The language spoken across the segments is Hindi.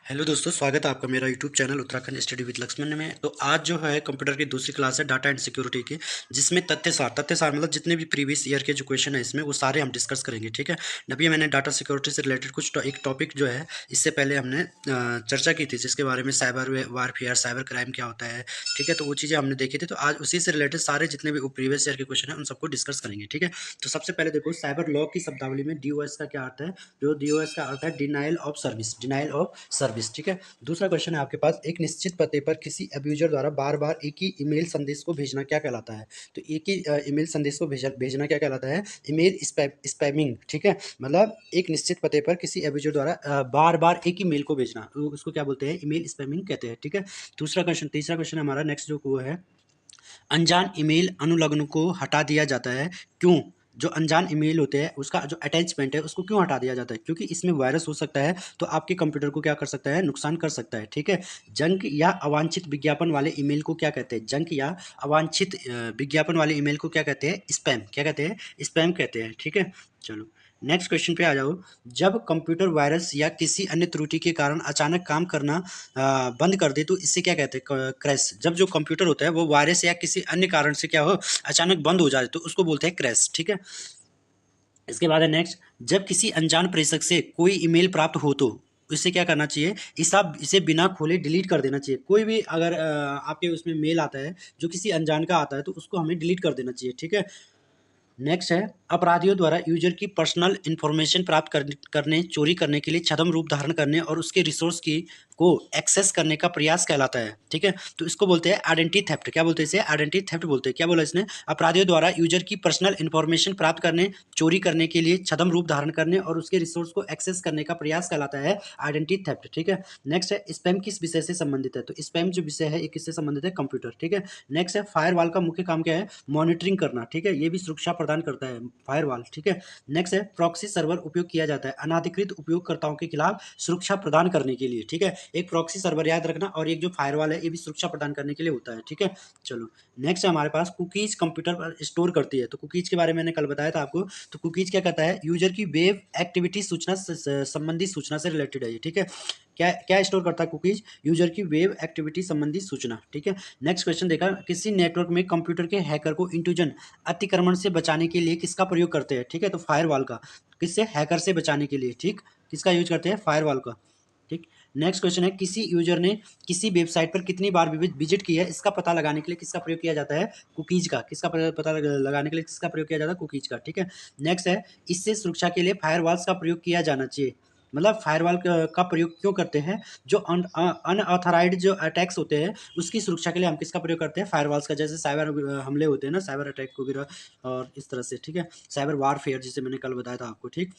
हेलो दोस्तों, स्वागत है आपका मेरा YouTube channel Uttarakhand study with Lakshman में। तो आज जो है कंप्यूटर की दूसरी क्लास है डाटा एंड सिक्योरिटी की, जिसमें तथ्य सार मतलब जितने भी प्रीवियस ईयर के जो क्वेश्चन है इसमें वो सारे हम डिस्कस करेंगे। ठीक है। अभी मैंने डाटा सिक्योरिटी से रिलेटेड एक टॉपिक जो है इससे पहले हमने चर्चा की थी, जिसके बारे में साइबर वारफेयर, साइबर क्राइम क्या होता है। ठीक है, तो वो चीज़ें हमने देखी थी। तो आज उसी से रिलेटेड सारे जितने भी प्रीवियस ईयर के क्वेश्चन है उन सबको डिस्कस करेंगे। ठीक है। तो सबसे पहले देखो, साइबर लॉ की शब्दावली में DOS का क्या अर्थ है। जो DOS का अर्थ है denial of service, denial of service. ठीक है। दूसरा क्वेश्चन है आपके पास, एक निश्चित पते पर किसी अब्यूजर द्वारा बार बार एक ही ईमेल संदेश को भेजना क्या कहलाता है। तो एक ही ईमेल संदेश को भेजना क्या कहलाता है, ईमेल स्पैमिंग। ठीक है, मतलब एक निश्चित पते पर किसी अब्यूजर द्वारा बार बार एक ही मेल को भेजना, तो उसको क्या बोलते हैं, ईमेल स्पैमिंग कहते हैं। ठीक है। तीसरा क्वेश्चन हमारा नेक्स्ट जो वो है, अनजान ईमेल अनुलग्न को हटा दिया जाता है, क्यों। जो अनजान ईमेल होते हैं उसका जो अटैचमेंट है उसको क्यों हटा दिया जाता है, क्योंकि इसमें वायरस हो सकता है, तो आपके कंप्यूटर को क्या कर सकता है, नुकसान कर सकता है। ठीक है। जंक या अवांछित विज्ञापन वाले ईमेल को क्या कहते हैं, जंक या अवांछित विज्ञापन वाले ईमेल को क्या कहते हैं, स्पैम। क्या कहते हैं, स्पैम कहते हैं। ठीक है। चलो नेक्स्ट क्वेश्चन पे आ जाओ। जब कंप्यूटर वायरस या किसी अन्य त्रुटि के कारण अचानक काम करना बंद कर दे तो इससे क्या कहते हैं, क्रैश। जब जो कंप्यूटर होता है वो वायरस या किसी अन्य कारण से क्या हो, अचानक बंद हो जाए तो उसको बोलते हैं क्रैश। ठीक है। इसके बाद है नेक्स्ट, जब किसी अनजान प्रेषक से कोई ईमेल प्राप्त हो तो इसे क्या करना चाहिए, इसे बिना खोले डिलीट कर देना चाहिए। कोई भी अगर आपके उसमें मेल आता है जो किसी अनजान का आता है तो उसको हमें डिलीट कर देना चाहिए। ठीक है। नेक्स्ट है, अपराधियों द्वारा यूजर की पर्सनल इंफॉर्मेशन प्राप्त करने, चोरी करने के लिए छद्म रूप धारण करने और उसके रिसोर्स की को एक्सेस करने का प्रयास कहलाता है। ठीक है। तो इसको बोलते हैं आइडेंटिटी थेफ्ट। क्या बोलते हैं इसे, आइडेंटिटी थेफ्ट बोलते हैं। क्या बोला इसने, अपराधियों द्वारा यूजर की पर्सनल इंफॉर्मेशन प्राप्त करने, चोरी करने के लिए छद्म रूप धारण करने और उसके रिसोर्स को एक्सेस करने का प्रयास कहलाता है आइडेंटिटी थेफ्ट। ठीक है। नेक्स्ट है, स्पैम किस विषय से संबंधित है। तो स्पैम जो विषय है ये किससे संबंधित है, कंप्यूटर। ठीक है। नेक्स्ट है, फायरवॉल का मुख्य काम क्या है, मॉनिटरिंग करना। ठीक है, ये भी सुरक्षा प्रदान करता है फायरवॉल। ठीक है। नेक्स्ट है, प्रॉक्सी सर्वर उपयोग किया जाता है अनाधिकृत उपयोगकर्ताओं के खिलाफ सुरक्षा प्रदान करने के लिए। ठीक है, एक प्रॉक्सी सर्वर याद रखना, और एक जो फायरवॉल है ये भी सुरक्षा प्रदान करने के लिए होता है। ठीक है। चलो नेक्स्ट है हमारे पास, कुकीज कंप्यूटर पर स्टोर करती है। तो कुकीज के बारे में मैंने कल बताया था आपको। तो कुकीज क्या कहता है, यूजर की वेब एक्टिविटी सूचना संबंधी सूचना से रिलेटेड है ये। ठीक है। क्या क्या स्टोर करता है कुकीज, यूजर की वेब एक्टिविटी संबंधी सूचना। ठीक है। नेक्स्ट क्वेश्चन देखा, किसी नेटवर्क में कंप्यूटर के हैकर को इंट्रूजन अतिक्रमण से बचाने के लिए किसका प्रयोग करते हैं। ठीक है। तो फायरवॉल का, किससे, हैकर से बचाने के लिए। ठीक, किसका यूज करते हैं, फायरवॉल का। ठीक। नेक्स्ट क्वेश्चन है, किसी यूजर ने किसी वेबसाइट पर कितनी बार विजिट किया है इसका पता लगाने के लिए किसका प्रयोग किया जाता है, कुकीज का। किसका पता लगाने के लिए किसका प्रयोग किया जाता है, कुकीज का। ठीक है। नेक्स्ट है, इससे सुरक्षा के लिए फायरवॉल्स का प्रयोग किया जाना चाहिए। मतलब फायरवॉल का प्रयोग क्यों करते हैं, जो अनऑथराइज्ड जो अटैक्स होते हैं उसकी सुरक्षा के लिए हम किसका प्रयोग करते हैं, फायरवॉल्स का। जैसे साइबर हमले होते हैं ना, साइबर अटैक वगैरह और इस तरह से। ठीक है। साइबर वारफेयर जिसे मैंने कल बताया था आपको। ठीक।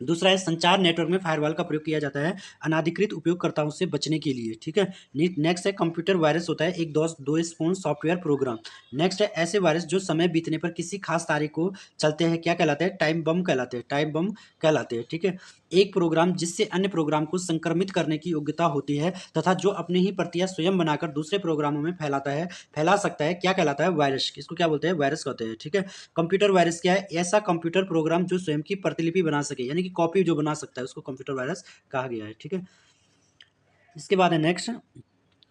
दूसरा है, संचार नेटवर्क में फायरवॉल का प्रयोग किया जाता है अनाधिकृत उपयोगकर्ताओं से बचने के लिए। ठीक है। नेक्स्ट है, कंप्यूटर वायरस होता है एक दो स्पून सॉफ्टवेयर प्रोग्राम। नेक्स्ट है, ऐसे वायरस जो समय बीतने पर किसी खास तारीख को चलते हैं क्या कहलाते हैं, टाइम बम कहलाते हैं, टाइम बम कहलाते हैं। ठीक है। एक प्रोग्राम जिससे अन्य प्रोग्राम को संक्रमित करने की योग्यता होती है तथा जो अपनी ही प्रतियां स्वयं बनाकर दूसरे प्रोग्रामों में फैला सकता है क्या कहलाता है, वायरस। इसको क्या बोलते हैं, वायरस कहते हैं। ठीक है। कंप्यूटर वायरस क्या है, ऐसा कंप्यूटर प्रोग्राम जो स्वयं की प्रतिलिपि बना सके, यानी कि कॉपी जो बना सकता है उसको कंप्यूटर वायरस कहा गया है। ठीक है। इसके बाद है नेक्स्ट,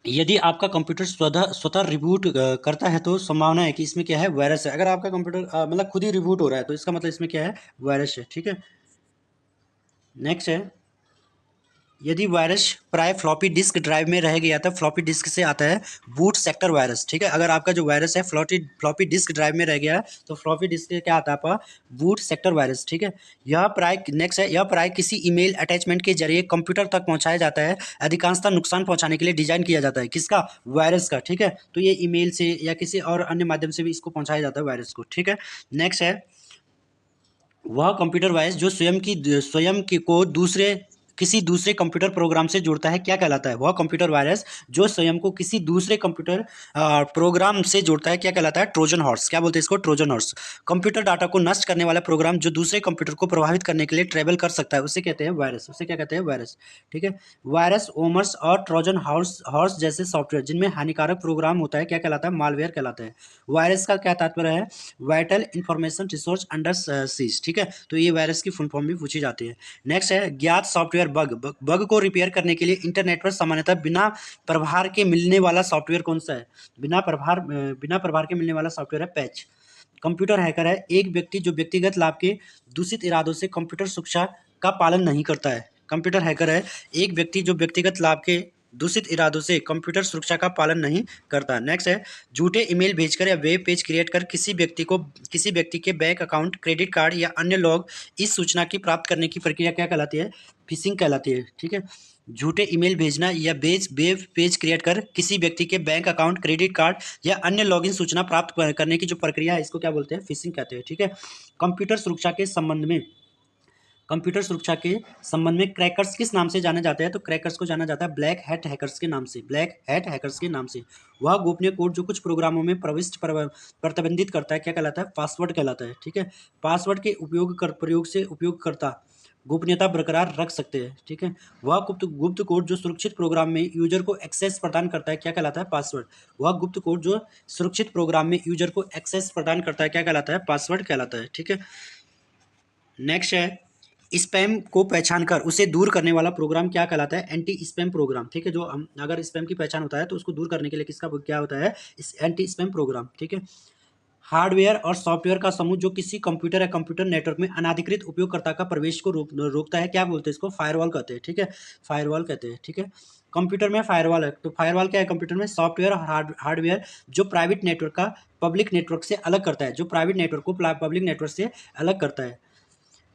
यदि आपका कंप्यूटर स्वतः स्वतः रिबूट करता है तो संभावना है कि इसमें क्या है, वायरस है। अगर आपका कंप्यूटर मतलब खुद ही रिबूट हो रहा है तो इसका मतलब इसमें क्या है, वायरस है। ठीक है। नेक्स्ट है, यदि वायरस प्राय फ्लॉपी डिस्क ड्राइव में रह गया था, फ्लॉपी डिस्क से आता है बूट सेक्टर वायरस। ठीक है। अगर आपका जो वायरस है फ्लॉपी डिस्क ड्राइव में रह गया तो फ्लॉपी डिस्क से क्या आता है आपका, बूट सेक्टर वायरस। ठीक है। यह प्राय नेक्स्ट है, यह प्राय किसी ईमेल अटैचमेंट के जरिए कंप्यूटर तक पहुंचाया जाता है, अधिकांशतः नुकसान पहुंचाने के लिए डिजाइन किया जाता है, किसका, वायरस का। ठीक है। तो ये ईमेल से या किसी और अन्य माध्यम से भी इसको पहुंचाया जाता है, वायरस को। ठीक है। नेक्स्ट है, वह कंप्यूटर वायरस जो स्वयं की को दूसरे किसी दूसरे कंप्यूटर प्रोग्राम से जोड़ता है क्या कहलाता है, वह कंप्यूटर वायरस जो स्वयं को किसी दूसरे कंप्यूटर प्रोग्राम से जोड़ता है क्या कहलाता है, ट्रोजन हॉर्स। क्या बोलते हैं इसको, ट्रोजन हॉर्स। कंप्यूटर डाटा को नष्ट करने वाला प्रोग्राम जो दूसरे कंप्यूटर को प्रभावित करने के लिए ट्रेवल कर सकता है उसे कहते हैं वायरस, उसे क्या कहते हैं, वायरस। ठीक है। वायरस, ओमर्स और ट्रोजन हॉर्स हॉर्स जैसे सॉफ्टवेयर जिनमें हानिकारक प्रोग्राम होता है क्या कहलाता है, मालवेयर कहलाता है। वायरस का क्या तात्पर्य है, vital information resource under seize. ठीक है। तो ये वायरस की फुल फॉर्म भी पूछी जाती है। नेक्स्ट है, ज्ञात सॉफ्टवेयर सॉफ्टवेयर बग को रिपेयर करने के लिए इंटरनेट पर सामान्यतः बिना प्रभार के मिलने वाला सॉफ्टवेयर कौन सा है? बिना प्रभार के मिलने वाला सॉफ्टवेयर है पैच। कंप्यूटर हैकर है एक व्यक्ति जो व्यक्तिगत लाभ के दूषित इरादों से कंप्यूटर सुरक्षा का पालन नहीं करता है। कंप्यूटर हैकर है एक व्यक्ति जो व्यक्तिगत लाभ के दूषित इरादों से कंप्यूटर सुरक्षा का पालन नहीं करता। नेक्स्ट है झूठे ईमेल भेजकर या वेब पेज क्रिएट कर किसी व्यक्ति के बैंक अकाउंट, क्रेडिट कार्ड या अन्य लॉग इस सूचना की प्राप्त करने की प्रक्रिया क्या कहलाती है? फिशिंग कहलाती है। ठीक है, झूठे ईमेल भेजना या वेब पेज क्रिएट कर किसी व्यक्ति के बैंक अकाउंट, क्रेडिट कार्ड या अन्य लॉगिन सूचना प्राप्त करने की जो प्रक्रिया है इसको क्या बोलते हैं? फिशिंग कहते हैं। ठीक है, कंप्यूटर सुरक्षा के संबंध में क्रैकर्स किस नाम से जाने जाते हैं? तो क्रैकर्स को जाना जाता है ब्लैक हैट हैकर्स के नाम से। वह गोपनीय कोड जो कुछ प्रोग्रामों में प्रतिबंधित करता है क्या कहलाता है? पासवर्ड कहलाता है। ठीक है, पासवर्ड के प्रयोग से उपयोगकर्ता गोपनीयता बरकरार रख सकते हैं। ठीक है, वह गुप्त कोड जो सुरक्षित प्रोग्राम में यूजर को एक्सेस प्रदान करता है क्या कहलाता है? पासवर्ड। वह गुप्त कोड जो सुरक्षित प्रोग्राम में यूजर को एक्सेस प्रदान करता है क्या कहलाता है? पासवर्ड कहलाता है। ठीक है, नेक्स्ट है स्पैम को पहचान कर उसे दूर करने वाला प्रोग्राम क्या कहलाता है? Anti spam program. ठीक है, जो हम अगर स्पैम की पहचान होता है तो उसको दूर करने के लिए किसका क्या होता है? Anti spam program. ठीक है, हार्डवेयर और सॉफ्टवेयर का समूह जो किसी कंप्यूटर या कंप्यूटर नेटवर्क में अनाधिकृत उपयोगकर्ता का प्रवेश को रोकता है क्या बोलते हैं? इसको फायरवॉल कहते हैं। ठीक है, फायरवॉल कहते हैं। ठीक है, कंप्यूटर में फायरवॉल है तो फायरवॉल क्या है? कंप्यूटर में सॉफ्टवेयर और हार्डवेयर जो प्राइवेट नेटवर्क का पब्लिक नेटवर्क से अलग करता है, जो प्राइवेट नेटवर्क को पब्लिक नेटवर्क से अलग करता है।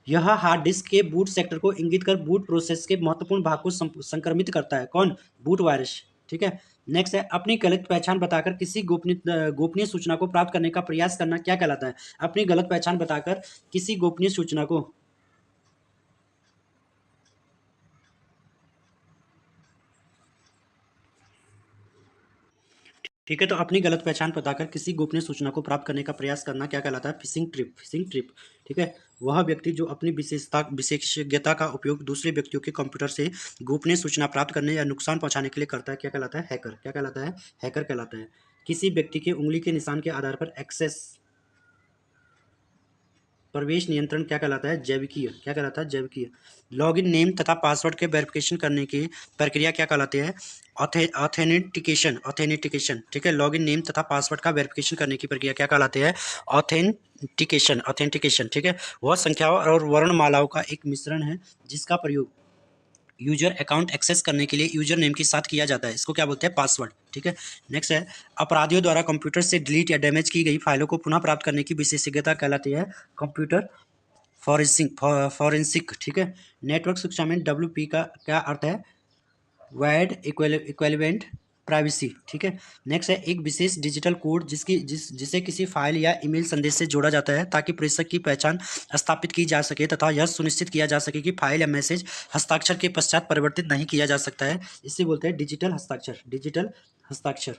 यह हार्ड डिस्क के बूट सेक्टर को इंगित कर बूट प्रोसेस के महत्वपूर्ण भाग को संक्रमित करता है। कौन? Boot virus. ठीक है, नेक्स्ट है अपनी गलत पहचान बताकर किसी गोपनीय सूचना को प्राप्त करने का प्रयास करना क्या कहलाता है? अपनी गलत पहचान बताकर किसी गोपनीय सूचना को ठीक है, तो अपनी गलत पहचान बताकर किसी गोपनीय सूचना को प्राप्त करने का प्रयास करना क्या कहलाता है? Fishing trip. ठीक है, वह व्यक्ति जो अपनी विशेषज्ञता का उपयोग दूसरे व्यक्तियों के कंप्यूटर से गोपनीय सूचना प्राप्त करने या नुकसान पहुंचाने के लिए करता है क्या कहलाता है? हैकर। क्या कहलाता है? हैकर कहलाता है। किसी व्यक्ति के उंगली के निशान के आधार पर एक्सेस प्रवेश नियंत्रण क्या कहलाता है? जैविकीय। क्या कहलाता है? जैविकीय। लॉगिन नेम तथा पासवर्ड के वेरिफिकेशन करने की प्रक्रिया क्या कहलाती है? ऑथेंटिकेशन। ठीक है, लॉगिन नेम तथा पासवर्ड का वेरिफिकेशन करने की प्रक्रिया क्या कहलाती है? ऑथेंटिकेशन। ठीक है, वह संख्याओं और वर्णमालाओं का एक मिश्रण है जिसका प्रयोग यूजर अकाउंट एक्सेस करने के लिए यूजर नेम के साथ किया जाता है। इसको क्या बोलते हैं? पासवर्ड। ठीक है, नेक्स्ट है अपराधियों द्वारा कंप्यूटर से डिलीट या डैमेज की गई फाइलों को पुनः प्राप्त करने की विशेषज्ञता कहलाती है कंप्यूटर फॉरेंसिक। ठीक है, नेटवर्क सुरक्षा में WP का क्या अर्थ है? Wide equivalent privacy. ठीक है, नेक्स्ट है एक विशेष डिजिटल कोड जिसे किसी फाइल या ईमेल संदेश से जोड़ा जाता है ताकि प्रेषक की पहचान स्थापित की जा सके तथा यह सुनिश्चित किया जा सके कि फाइल या मैसेज हस्ताक्षर के पश्चात परिवर्तित नहीं किया जा सकता है। इसे बोलते हैं डिजिटल हस्ताक्षर।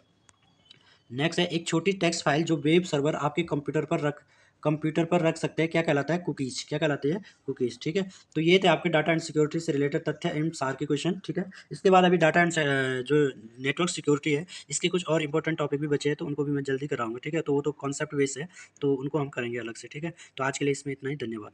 नेक्स्ट है एक छोटी टेक्स्ट फाइल जो वेब सर्वर आपके कंप्यूटर पर रख सकते हैं क्या कहलाता है? कुकीज। क्या कहलाते हैं? कुकीज। ठीक है, तो ये थे आपके डाटा एंड सिक्योरिटी से रिलेटेड तथ्य एवं सार के क्वेश्चन। ठीक है, इसके बाद अभी डाटा एंड जो नेटवर्क सिक्योरिटी है इसके कुछ और इंपॉर्टेंट टॉपिक भी बचे हैं तो उनको भी मैं जल्दी कराऊंगा। ठीक है, तो वो तो कॉन्सेप्ट बेस है तो उनको हम करेंगे अलग से। ठीक है, तो आज के लिए इसमें इतना ही। धन्यवाद।